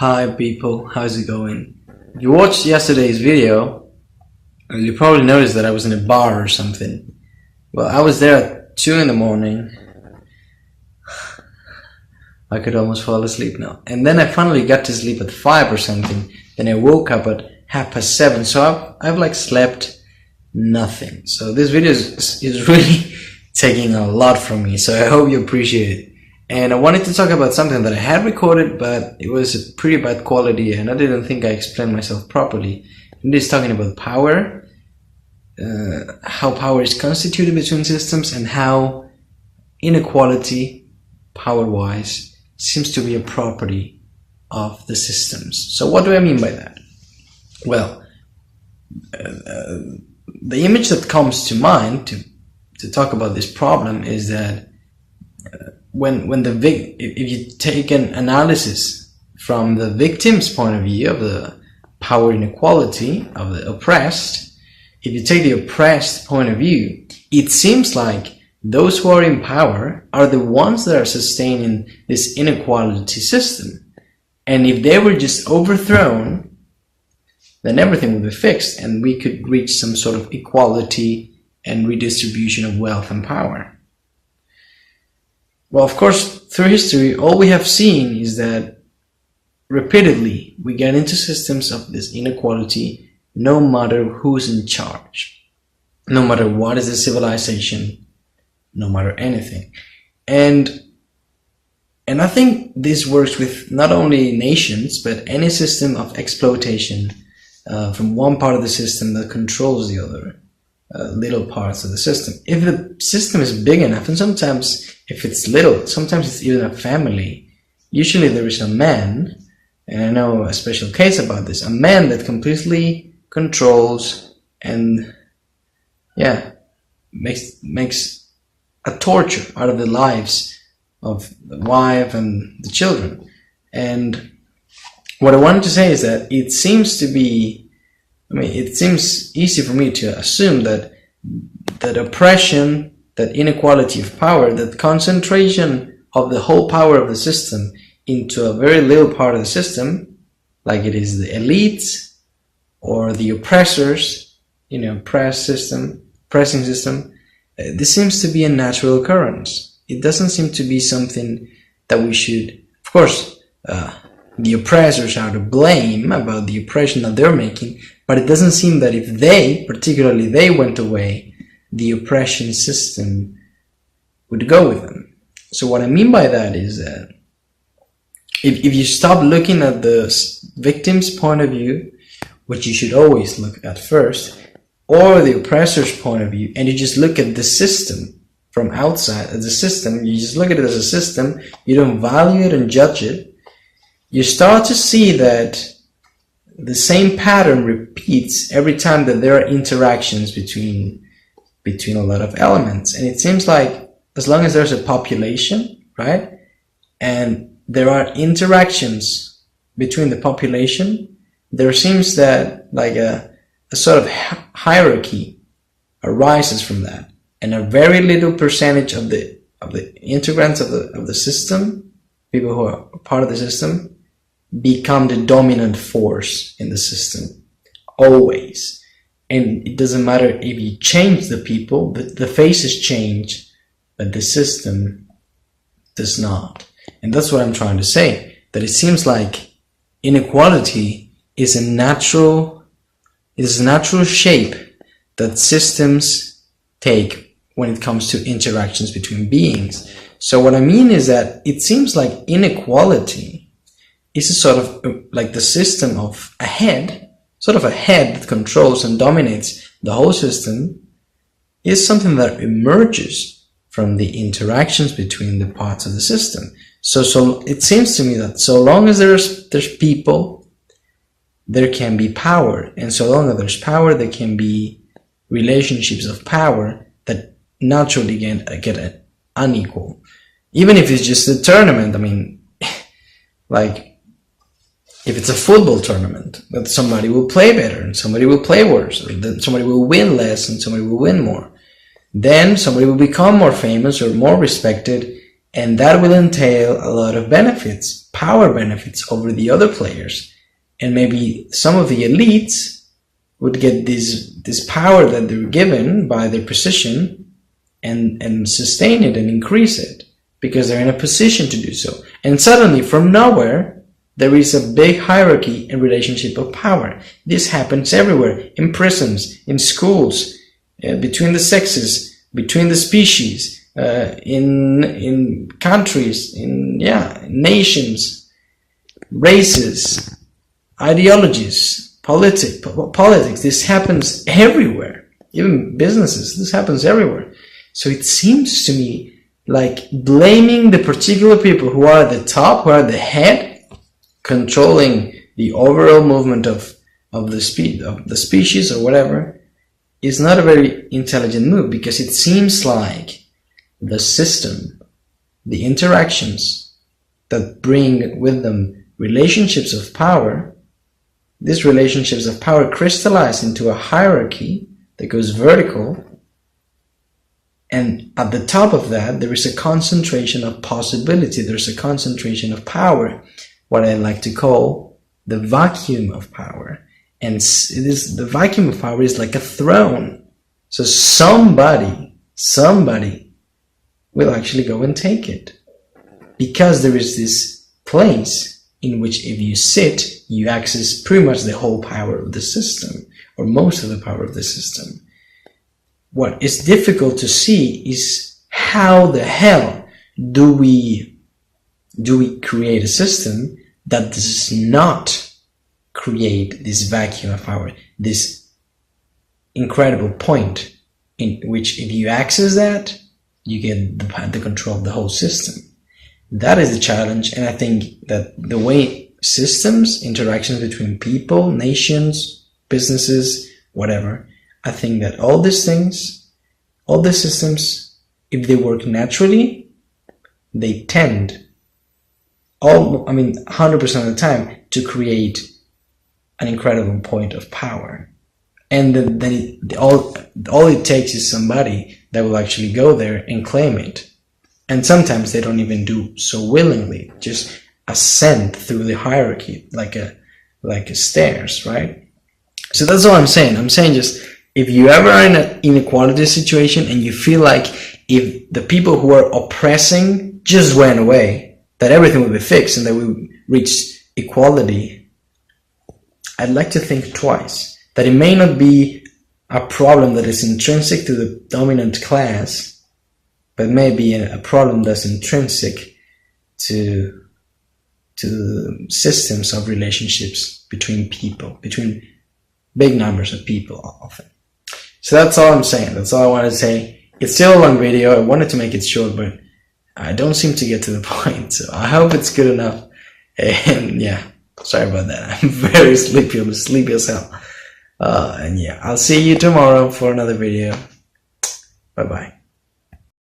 Hi people, how's it going? If you watched yesterday's video, you probably noticed that I was in a bar or something. Well, I was there at 2 in the morning. I could almost fall asleep now. And then I finally got to sleep at 5 or something. Then I woke up at 7:30. So I've like slept nothing. So this video is really taking a lot from me. So I hope you appreciate it. And I wanted to talk about something that I had recorded, but it was a pretty bad quality and I didn't think I explained myself properly. And this is talking about power, how power is constituted between systems, and how inequality, power-wise, seems to be a property of the systems. So what do I mean by that? Well, the image that comes to mind to talk about this problem is that if you take an analysis from the victim's point of view of the power inequality of the oppressed, if you take the oppressed point of view, it seems like those who are in power are the ones that are sustaining this inequality system. And if they were just overthrown, then everything would be fixed and we could reach some sort of equality and redistribution of wealth and power. Well, of course, through history, all we have seen is that repeatedly we get into systems of this inequality no matter who's in charge, no matter what is the civilization, no matter anything. And I think this works with not only nations, but any system of exploitation from one part of the system that controls the other little parts of the system. If the system is big enough, and sometimes if it's little, sometimes it's even a family. Usually there is a man, and I know a special case about this, a man that completely controls and makes a torture out of the lives of the wife and the children. And what I wanted to say is that it seems easy for me to assume that oppression, that inequality of power, that concentration of the whole power of the system into a very little part of the system, like it is the elites or the oppressors, pressing system, this seems to be a natural occurrence. It doesn't seem to be something that we should, of course, the oppressors are to blame about the oppression that they're making, but it doesn't seem that if particularly they went away, the oppression system would go with them. So what I mean by that is that if you stop looking at the victim's point of view, which you should always look at first, or the oppressor's point of view, and you just look at the system from outside, as a system, you just look at it as a system, you don't value it and judge it, you start to see that the same pattern repeats every time that there are interactions between a lot of elements. And it seems like as long as there's a population, right, and there are interactions between the population, there seems that like a sort of hierarchy arises from that, and a very little percentage of the integrants of the system, people who are part of the system, become the dominant force in the system, always. And it doesn't matter if you change the people, the faces change, but the system does not. And that's what I'm trying to say, that it seems like inequality is a natural shape that systems take when it comes to interactions between beings. So what I mean is that it seems like inequality is a sort of like the system of a head, sort of a head that controls and dominates the whole system, is something that emerges from the interactions between the parts of the system. So it seems to me that so long as there's people, there can be power, and so long as there's power, there can be relationships of power that naturally get unequal. Even if it's just a tournament, I mean, like, if it's a football tournament, that somebody will play better and somebody will play worse, or that somebody will win less and somebody will win more, then somebody will become more famous or more respected, And that will entail a lot of benefits, power benefits over the other players. And maybe some of the elites would get this power that they're given by their position and sustain it and increase it because they're in a position to do so. And suddenly, from nowhere, there is a big hierarchy and relationship of power. This happens everywhere, in prisons, in schools, between the sexes, between the species, in countries, in nations, races, ideologies, politics. This happens everywhere, even businesses. This happens everywhere. So it seems to me like blaming the particular people who are at the top, who are the head, controlling the overall movement of the species or whatever, is not a very intelligent move, because it seems like the system, the interactions that bring with them relationships of power, these relationships of power crystallize into a hierarchy that goes vertical, and at the top of that there is a concentration of possibility, there's a concentration of power, what I like to call the vacuum of power. And the vacuum of power is like a throne. So somebody will actually go and take it, because there is this place in which if you sit, you access pretty much the whole power of the system, or most of the power of the system. What is difficult to see is how the hell do we create a system that does not create this vacuum of power, this incredible point in which if you access that, you get the control of the whole system. That is the challenge, and I think that the way systems, interactions between people, nations, businesses, whatever, I think that all these things, all the systems, if they work naturally, they tend, 100% of the time, to create an incredible point of power. And then all it takes is somebody that will actually go there and claim it. And sometimes they don't even do so willingly, just ascend through the hierarchy like a stairs, right? So that's all I'm saying. I'm saying just, if you ever are in an inequality situation and you feel like if the people who are oppressing just went away, that everything would be fixed and that we would reach equality, I'd like to think twice. That it may not be a problem that is intrinsic to the dominant class, but may be a problem that's intrinsic to systems of relationships between people, between big numbers of people often. So that's all I'm saying. That's all I wanted to say. It's still a long video. I wanted to make it short, but I don't seem to get to the point. So I hope it's good enough. And yeah, sorry about that. I'm very sleepy. I'm sleepy as hell. And yeah, I'll see you tomorrow for another video. Bye bye.